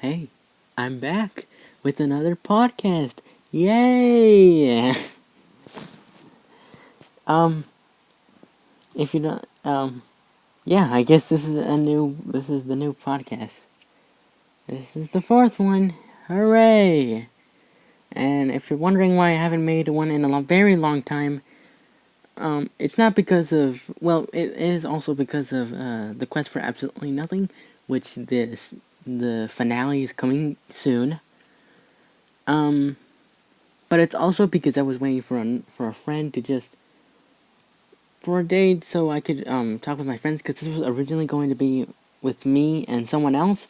Hey, I'm back with another podcast. Yay! um, if you don't, yeah, I guess this is the new podcast. This is the fourth one. Hooray! And if you're wondering why I haven't made one in a very long time, it's not because of, well, it is also because of, the quest for absolutely nothing, which the finale is coming soon. Um, But it's also because I was waiting for a friend to just for a date so I could talk with my friends because this was originally going to be with me and someone else,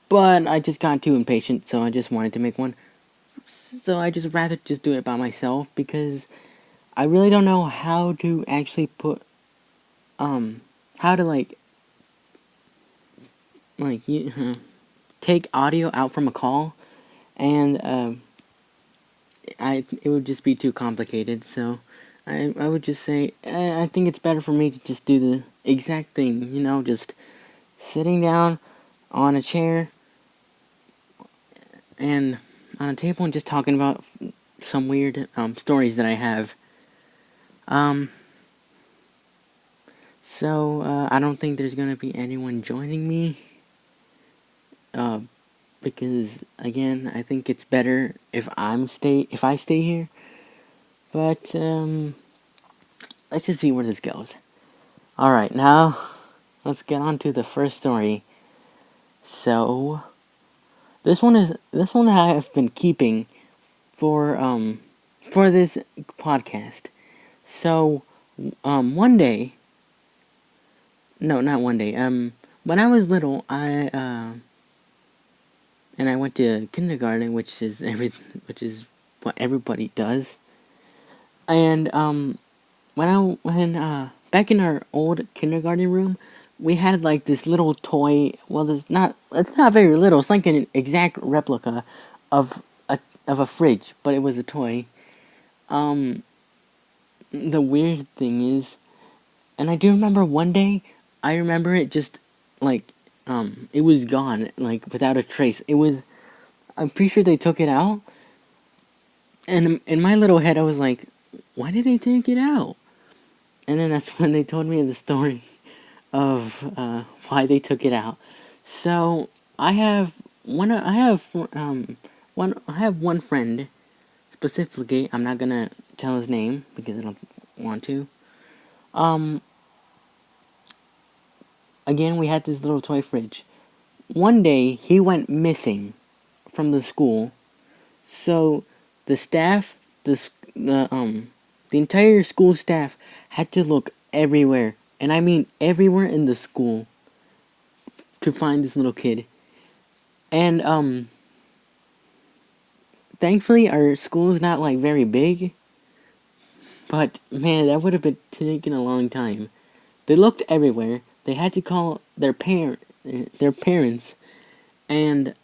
but I just got too impatient, so I just wanted to make one. So I just rather just do it by myself because I really don't know how to actually put how to take audio out from a call, and it would just be too complicated. So I would just say I think it's better for me to just do the exact thing. Just sitting down on a chair and on a table and just talking about some weird stories that I have. Um, I don't think there's gonna be anyone joining me. Uh, because again, I think it's better if I stay here. But let's just see where this goes. All right, now let's get on to the first story. So this one I have been keeping for this podcast. So one day, no, not one day. When I was little, I went to kindergarten, which is what everybody does. And when back in our old kindergarten room, we had like this little toy. Well, it's not very little. It's like an exact replica of a fridge, but it was a toy. Um, the weird thing is, and I do remember one day, I remember it just like it was gone, like without a trace. I'm pretty sure they took it out, and in my little head, I was like, why did they take it out? And then that's when they told me the story of why they took it out. So I have one friend specifically. I'm not gonna tell his name because I don't want to. Um, Again, we had this little toy fridge. One day he went missing from the school, so the staff, the entire school staff had to look everywhere, and I mean everywhere in the school, to find this little kid. And thankfully our school is not like very big, but man, that would have been taken a long time. They looked everywhere. They had to call their parents, and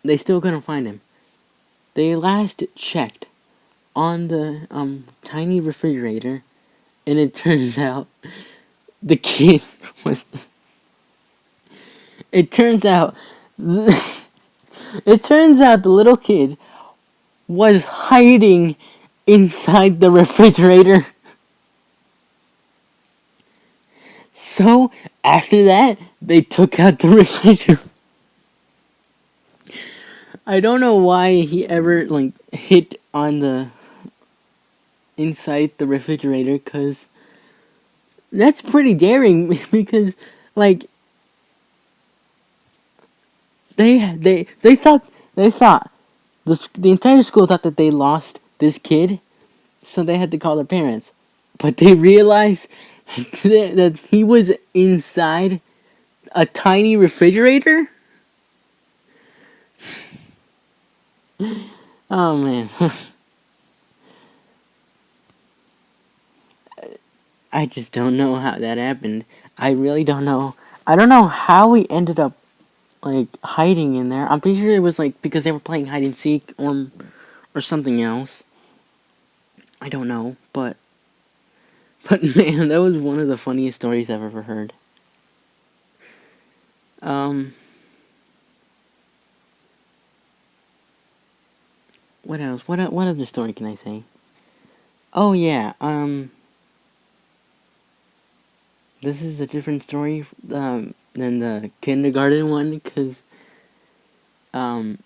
they still couldn't find him. They last checked on the tiny refrigerator, and it turns out the kid was. It turns out, it turns out the little kid was hiding inside the refrigerator. So after that, they took out the refrigerator. I don't know why he ever hit on the inside the refrigerator, cause that's pretty daring. Because like they thought the entire school thought that they lost this kid, so they had to call their parents. But they realized that he was inside a tiny refrigerator. Oh man. I just don't know how that happened. I really don't know. I don't know how we ended up like hiding in there. I'm pretty sure it was like because they were playing hide and seek or something else. I don't know, but man, that was one of the funniest stories I've ever heard. Um what else? What other story can I say? Oh yeah, this is a different story than the kindergarten one, cause um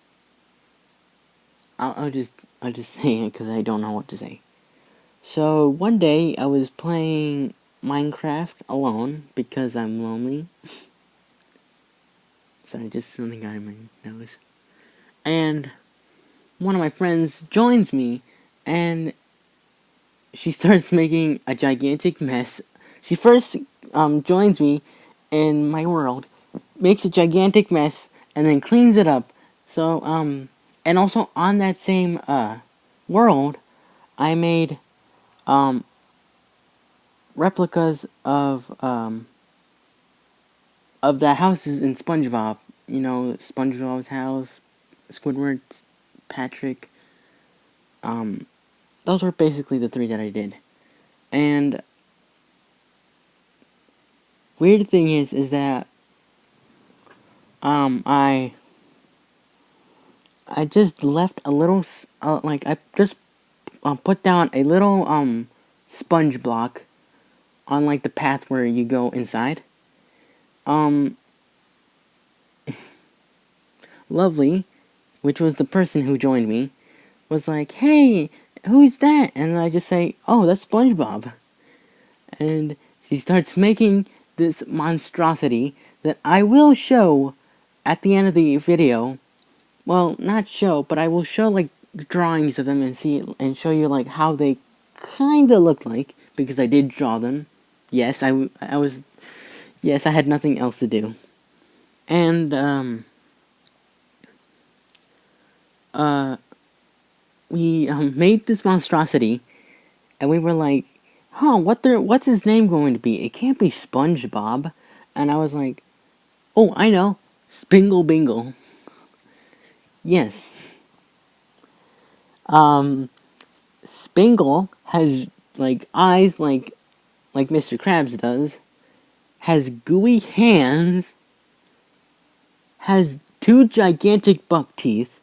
I'll, I'll just I'll just say it because I don't know what to say. So one day I was playing Minecraft alone because I'm lonely. Sorry, just something got in my nose. And one of my friends joins me, and she starts making a gigantic mess. She first joins me in my world, makes a gigantic mess, and then cleans it up. So and also on that same world, I made um replicas of the houses in SpongeBob. You know, SpongeBob's house, Squidward, Patrick. Um, those were basically the three that I did. And weird thing is that I just left a little like I just put down a little sponge block on like the path where you go inside. Um, Lovely, which was the person who joined me, was like, "Hey, who's that?" And I just say, "Oh, that's SpongeBob." And she starts making this monstrosity that I will show at the end of the video. Well, not show, but I will show like drawings of them and see and show you like how they kind of look like because I did draw them. Yes, I was yes, I had nothing else to do. And uh we made this monstrosity and we were like, "Huh, what's his name going to be? It can't be SpongeBob." And I was like, "Oh, I know. Spingle Bingle." Yes. Um Spingle has like eyes like Mr. Krabs does, has gooey hands, has two gigantic buck teeth,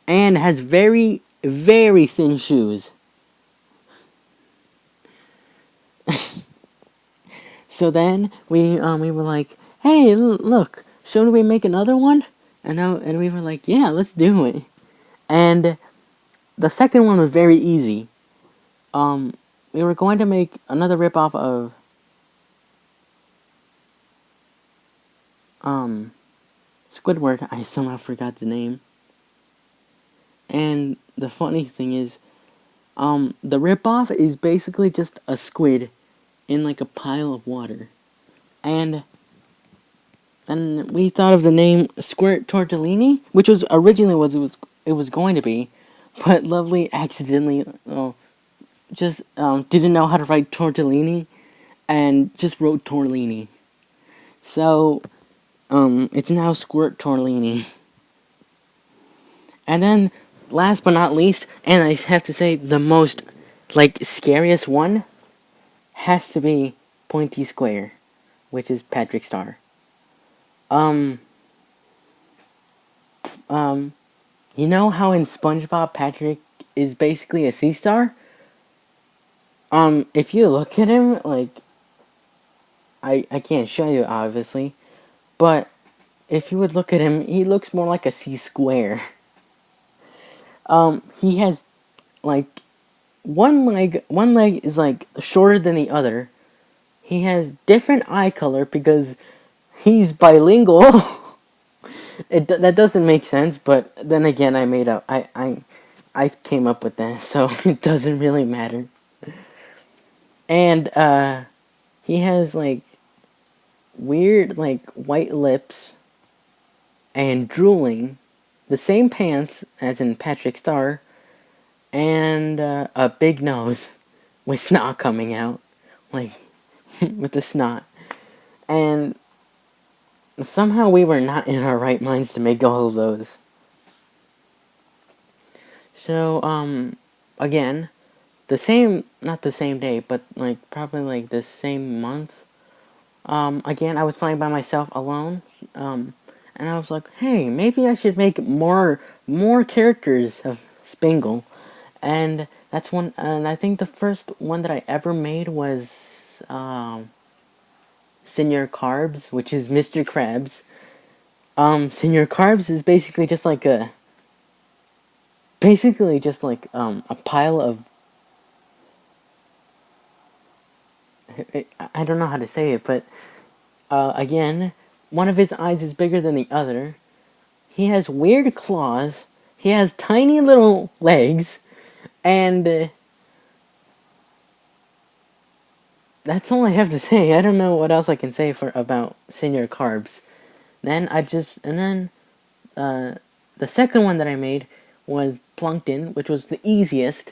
and has very, very thin shoes. So then we were like, "Hey, look, shouldn't we make another one?" And we were like, "Yeah, let's do it." And the second one was very easy. We were going to make another ripoff of um Squidward. I somehow forgot the name. And the funny thing is, the ripoff is basically just a squid in like a pile of water. And then we thought of the name Squirt Tortellini, which was originally what it was going to be, but Lovely accidentally just didn't know how to write tortellini and just wrote tortellini. So it's now Squirt Tortellini. And then last but not least, and I have to say the most like scariest one has to be Pointy Square, which is Patrick Star. Um, um, you know how in SpongeBob Patrick is basically a sea star? If you look at him, like, I can't show you obviously, but if you would look at him, he looks more like a sea square. He has, like, one leg is, like, shorter than the other. He has different eye color because he's bilingual. That doesn't make sense, but then again, I came up with that, so it doesn't really matter. And he has like weird like white lips and drooling, the same pants as in Patrick Star, and a big nose with snot coming out, like with the snot. And somehow we were not in our right minds to make all of those. So again, the same, not the same day, but like probably like the same month. Again, I was playing by myself alone. and I was like, hey, maybe I should make more characters of Spingle, and that's one. And I think the first one that I ever made was Senor Carbs, which is Mr. Krabs. Senor Carbs is basically just like a pile of, I don't know how to say it, but again, one of his eyes is bigger than the other. He has weird claws. He has tiny little legs, and that's all I have to say. I don't know what else I can say for about Senor Carbs. Then the second one that I made was Plankton, which was the easiest,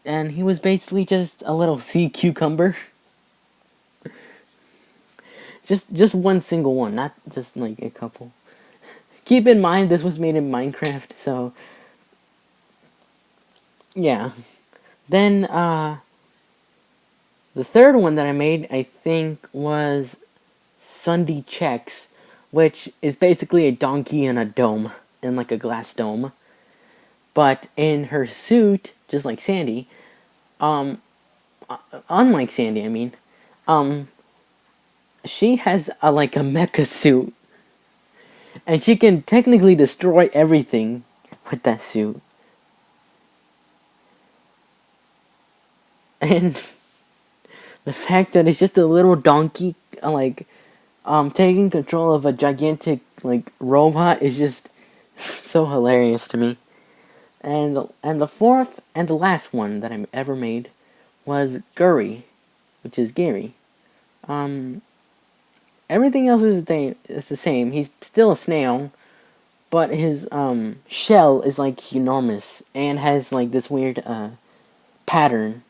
and he was basically just a little sea cucumber. Just one single one, not just like a couple. Keep in mind this was made in Minecraft, so yeah. Then the third one that I made, I think, was Sunday Checks, which is basically a donkey in a dome, in like a glass dome. But in her suit, just like Sandy, um, unlike Sandy, I mean, um, she has like a mecha suit, and she can technically destroy everything with that suit. And the fact that it's just a little donkey, taking control of a gigantic like robot is just so hilarious to me. And the fourth and the last one that I ever made was Gurry, which is Gary. Um, Everything else is the same. He's still a snail, but his shell is like enormous and has like this weird pattern.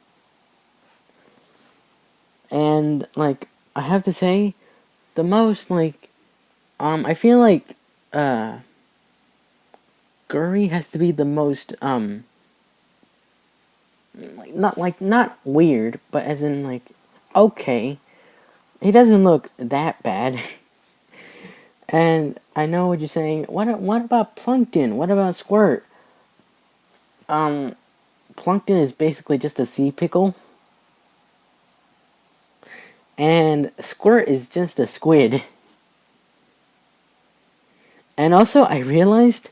And like I have to say, the most like I feel like uh Gurry has to be the most not weird, but as in like okay. He doesn't look that bad. And I know what you're saying. What about Plankton? What about Squirt? Um Plankton is basically just a sea pickle, and Squirt is just a squid. And also I realized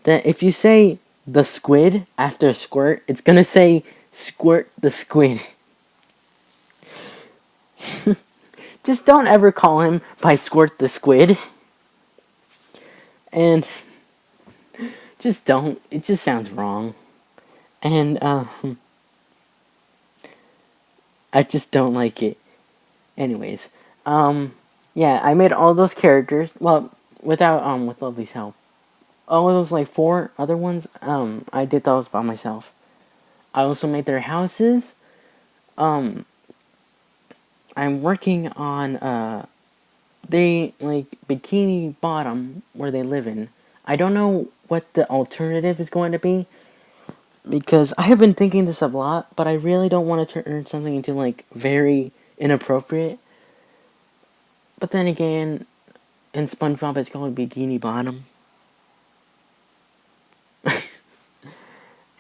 that if you say the squid after Squirt, it's gonna say Squirt the squid. Just don't ever call him by Squirt the squid. And just don't. It just sounds wrong. And I just don't like it. Anyways, yeah, I made all those characters. Well, with Lovely's help. All of those like four other ones, I did those by myself. I also made their houses. Um, I'm working on they like Bikini Bottom where they live in. I don't know what the alternative is going to be because I have been thinking this a lot, but I really don't want to turn something into like very inappropriate. But then again, in SpongeBob it's called Bikini Bottom.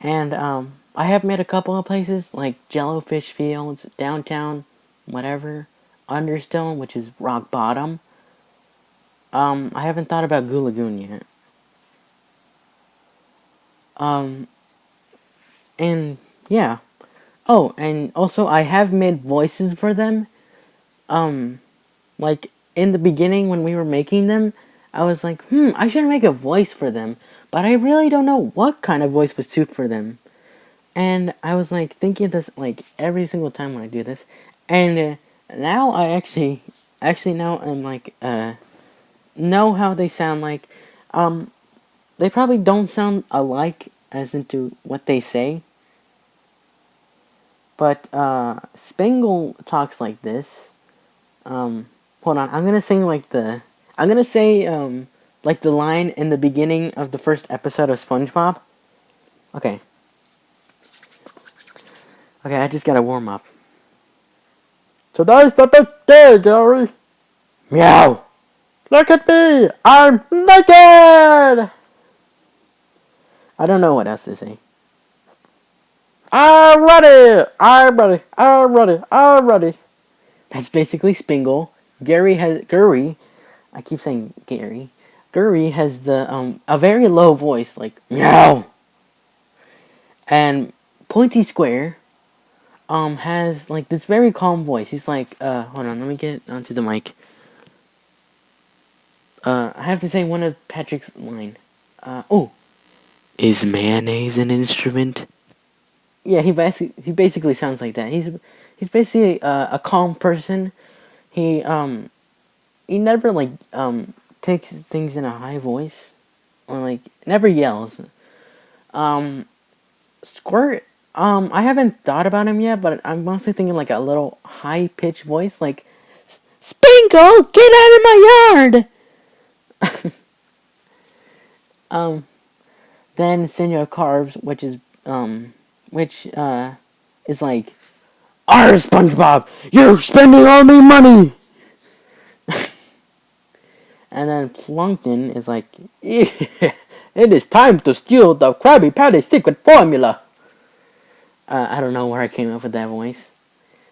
And I have made a couple of places like Jellofish Fields, downtown, whatever, Understone, which is rock bottom. I haven't thought about Goo Lagoon yet. Um, and yeah. Oh, and also I have made voices for them. Um, like in the beginning when we were making them, I was like, I should make a voice for them, but I really don't know what kind of voice would suit for them. And I was like thinking this like every single time when I do this, and now I actually now I'm like know how they sound like. They probably don't sound alike as into what they say, but Spangle talks like this. Hold on, I'm gonna say like the line in the beginning of the first episode of SpongeBob. Okay, okay, I just gotta warm up. Today's the big day, Gary. Meow. Look at me! I'm naked! I don't know what else to say. I'm ready! I'm ready! I'm ready! I'm ready! That's basically Spingle. Gary. I keep saying Gary. Gary has the a very low voice, like meow. And Pointy Square has like this very calm voice. He's like hold on, let me get onto the mic. I have to say one of Patrick's line. Oh, is mayonnaise an instrument? Yeah, he basically sounds like that. He's basically a calm person. He never like takes things in a high voice or like never yells. Um, Squirt. I haven't thought about him yet, but I'm mostly thinking like a little high pitched voice, like Spinkle, get out of my yard. Then Senor Carbs, which is like, "Arr, SpongeBob, you're spending all my money." And then Plankton is like, "Yeah, it is time to steal the Krabby Patty secret formula." I don't know where I came up with that voice.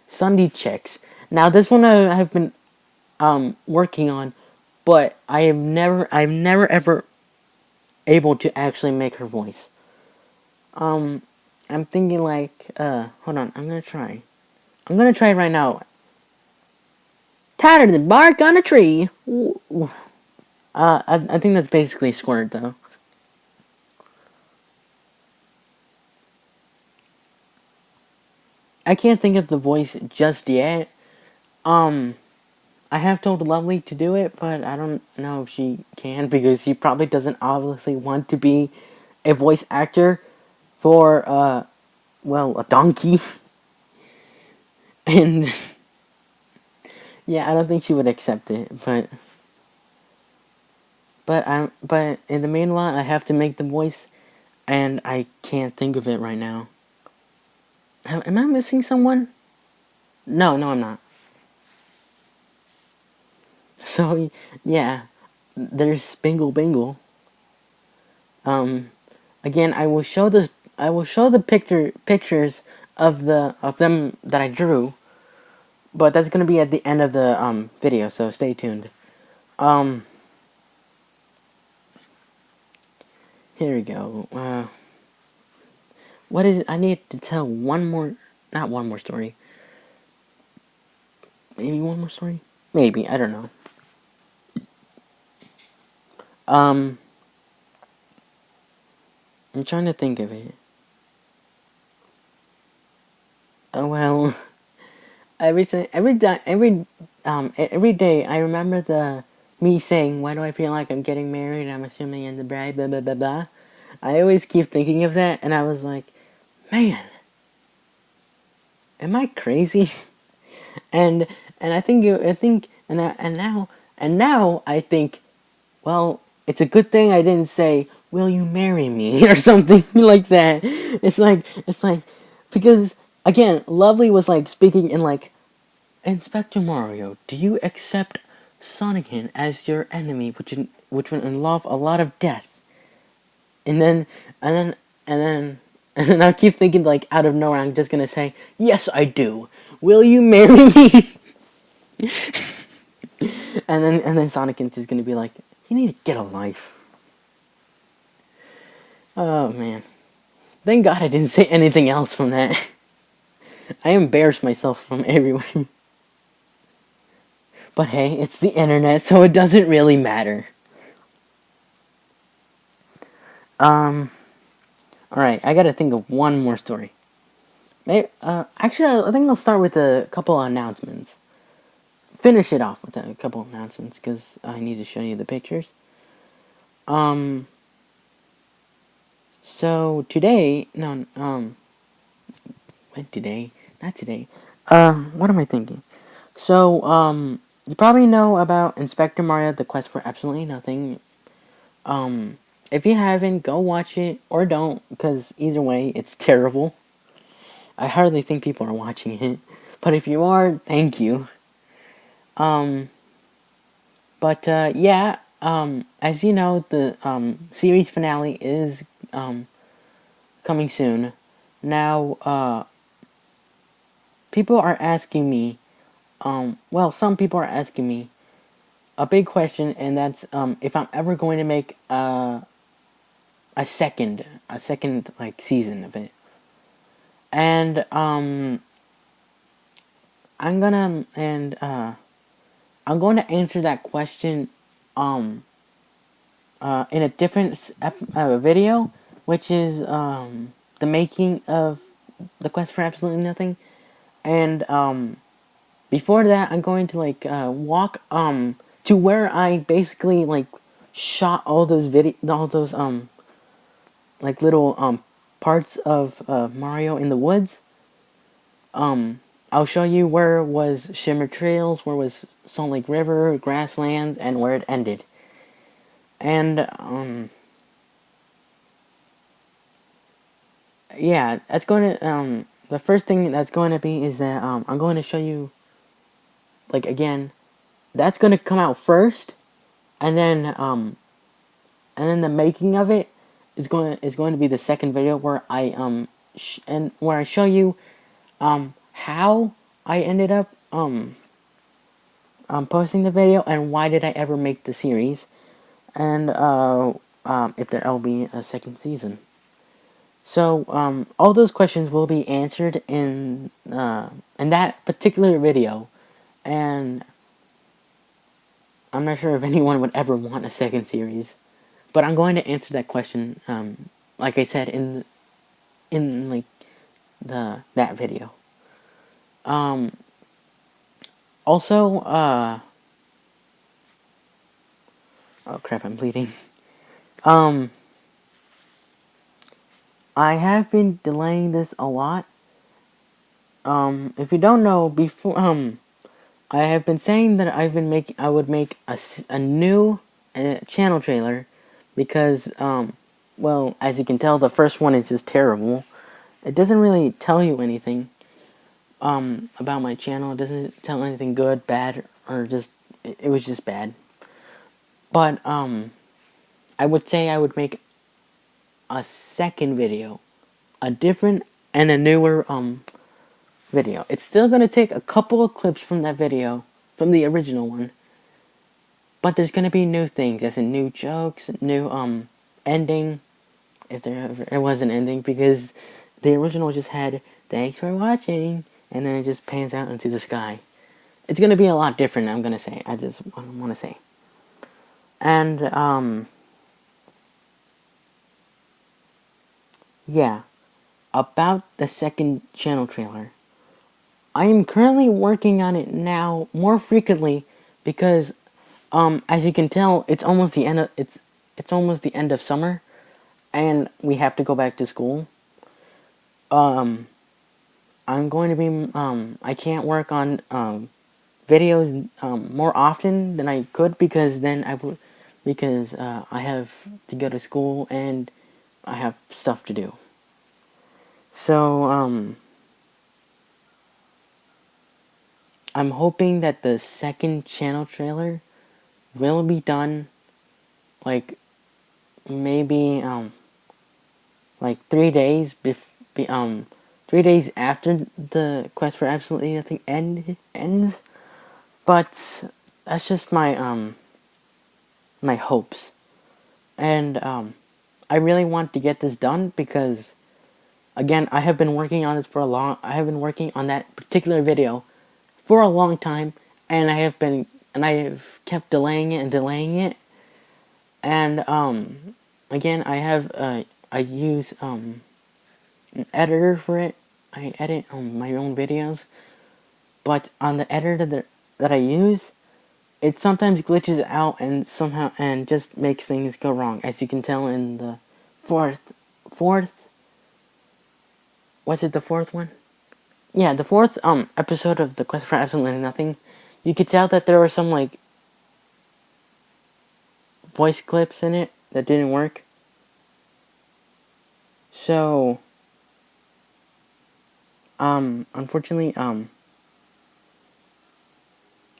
Sunday checks. Now this one I've been working on, but I've never ever able to actually make her voice. Um, I'm thinking like, hold on, I'm gonna try. I'm gonna try it right now. Tighter than bark on a tree. I think that's basically Squirt though. I can't think of the voice just yet. Um, I have told Lovely to do it, but I don't know if she can because she probably doesn't obviously want to be a voice actor for well, a donkey. And yeah, I don't think she would accept it, but in the meanwhile, I have to make the voice and I can't think of it right now. Am I missing someone? No, no, I'm not. So yeah, there's Spingle Bingle. Um, Again, I will show the pictures of them that I drew, but that's gonna be at the end of the video. So stay tuned. Um, Here we go. What is I need to tell one more, not one more story. Maybe one more story. Maybe I don't know. Um, I'm trying to think of it. Oh well, every day I remember the me saying, "Why do I feel like I'm getting married? I'm assuming in the bride, blah blah blah blah." I always keep thinking of that, and I was like, "Man, am I crazy?" and I think, and now I think, well, it's a good thing I didn't say, "Will you marry me?" or something like that. It's like because again, Lovely was like speaking in like, Inspector Mario, do you accept Sonicin as your enemy, which would involve a lot of death? And then, and then, and then, and then I keep thinking like out of nowhere, I'm just gonna say, yes, I do. Will you marry me? And then Sonicin is gonna be like, you need to get a life. Oh man, thank God I didn't say anything else from that. I embarrassed myself from everywhere. But hey, it's the internet, so it doesn't really matter. Um, Alright, I gotta think of one more story. Actually, I think I'll start with a couple of announcements. Finish it off with a couple of announcements, because I need to show you the pictures. Um, so today, no, when today? Not today. What am I thinking? So, you probably know about Inspector Mario, The Quest for Absolutely Nothing. If you haven't, go watch it, or don't, because either way, it's terrible. I hardly think people are watching it. But if you are, thank you. Um, But yeah, as you know, the series finale is coming soon. Now, people are asking me, well, some people are asking me a big question, and that's if I'm ever going to make a second like season of it. And I'm going to answer that question um in a different video, which is the making of the quest for absolutely nothing. And before that, I'm going to like walk to where I basically like shot all those like little parts of Mario in the woods. I'll show you where was Shimmer Trails, where was Salt Lake River, Grasslands, and where it ended. And yeah, that's going to the first thing that's going to be is that I'm going to show you, like, again, that's going to come out first, and then the making of it is going to be the second video where I show you how I ended up posting the video and why did I ever make the series, and if there'll be a second season. So all those questions will be answered in that particular video, and I'm not sure if anyone would ever want a second series, but I'm going to answer that question, like I said in like that video. Also, oh crap, I'm bleeding. Um, I have been delaying this a lot. If you don't know, before I have been saying that I would make a new channel trailer because well, as you can tell, the first one is just terrible. It doesn't really tell you anything about my channel. It doesn't tell anything good, bad, or just it was just bad. But I would say I would make a second video, a different and a newer video. It's still gonna take a couple of clips from that video, from the original one, but there's gonna be new things, as in new jokes, new ending, if there ever was an ending, because the original just had "thanks for watching" and then it just pans out into the sky. It's gonna be a lot different. I'm gonna say. I just want to say, and yeah, about the second channel trailer. I am currently working on it now more frequently because, as you can tell, it's almost the end of summer, and we have to go back to school. Um, I'm going to be I can't work on videos more often than I could because then I have to go to school and I have stuff to do. So I'm hoping that the second channel trailer will be done, like, maybe like 3 days 3 days after the quest for absolutely nothing ends. But that's just my hopes, and I really want to get this done because, again, I have been working on this I have been working on that particular video for a long time, and I have kept delaying it and delaying it. And again, I use an editor for it. I edit my own videos, but on the editor that I use, it sometimes glitches out and just makes things go wrong, as you can tell in the fourth was it the fourth one? Yeah, the fourth episode of the Quest for Absolutely Nothing. You could tell that there were some like voice clips in it that didn't work. So unfortunately,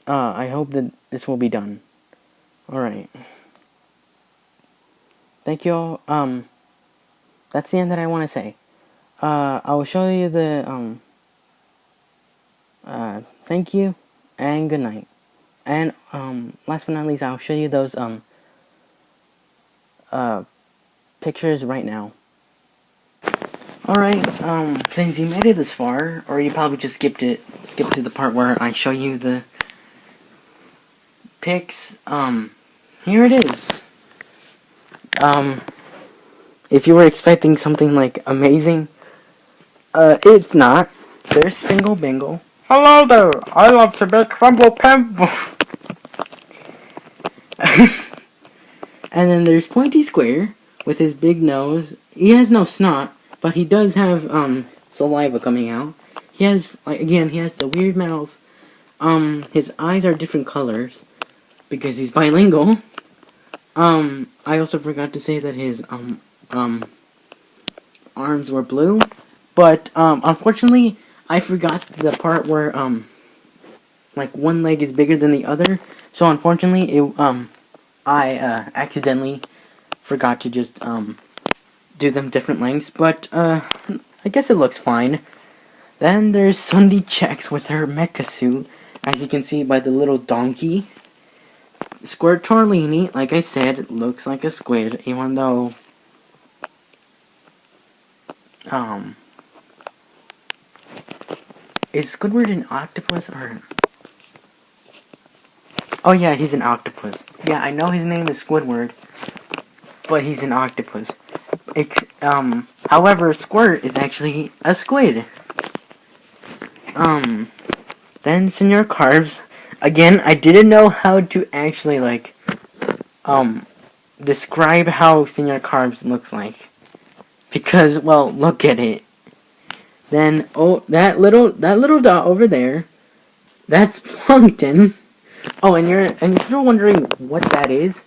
I hope that this will be done. Alright. Thank you all. That's the end that I want to say. I will show you the, thank you, and good night. And, last but not least, I'll show you those, pictures right now. Alright, since you made it this far, or you probably just skipped to the part where I show you the pics, here it is. If you were expecting something, like, amazing, it's not. There's Spingle Bingle. Hello there, I love to make crumble pimple. And then there's Pointy Square, with his big nose. He has no snot, but he does have, saliva coming out. He has, again, he has the weird mouth. His eyes are different colors, because he's bilingual. I also forgot to say that his, arms were blue. But, unfortunately, I forgot the part where, like, one leg is bigger than the other. So, unfortunately, I accidentally forgot to just, do them different lengths. But, I guess it looks fine. Then there's Sunday Checks with her mecha suit, as you can see by the little donkey. Squirt Torlini, like I said, looks like a squid, even though, is Squidward an octopus, or... Oh yeah, he's an octopus. Yeah, I know his name is Squidward, but he's an octopus. However, Squirt is actually a squid. Then Senor Carbs. Again, I didn't know how to actually, like, describe how Senor Carbs looks like. Because, well, look at it. Then, oh, that little dot over there, that's Plankton. Oh, and if you're wondering what that is,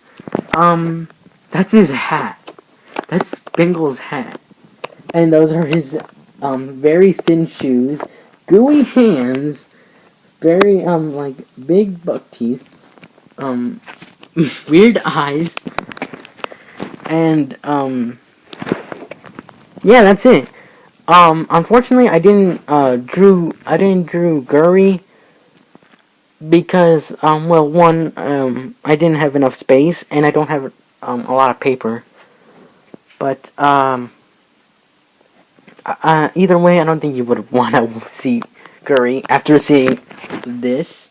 that's his hat. That's Bingle's hat. And those are his, very thin shoes, gooey hands, very, like, big buck teeth, weird eyes, and, yeah, that's it. Unfortunately, I didn't drew Gurry, because, well, one, I didn't have enough space, and I don't have, a lot of paper. But, either way, I don't think you would want to see Gurry after seeing this,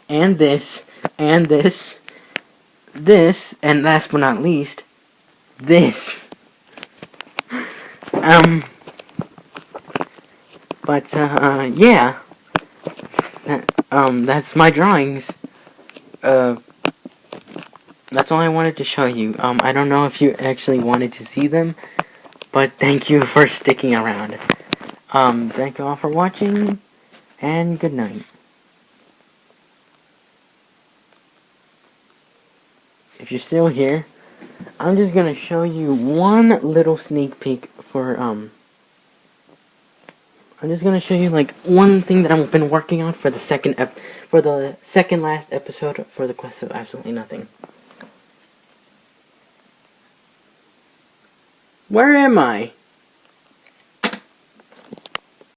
and this, and this, and last but not least, this. But, yeah. That's my drawings. That's all I wanted to show you. I don't know if you actually wanted to see them, but thank you for sticking around. Thank you all for watching, and good night. If you're still here, I'm just gonna show you one little sneak peek for, I'm just gonna show you, like, one thing that I've been working on for the second last episode for the Quest of Absolutely Nothing. Where am I?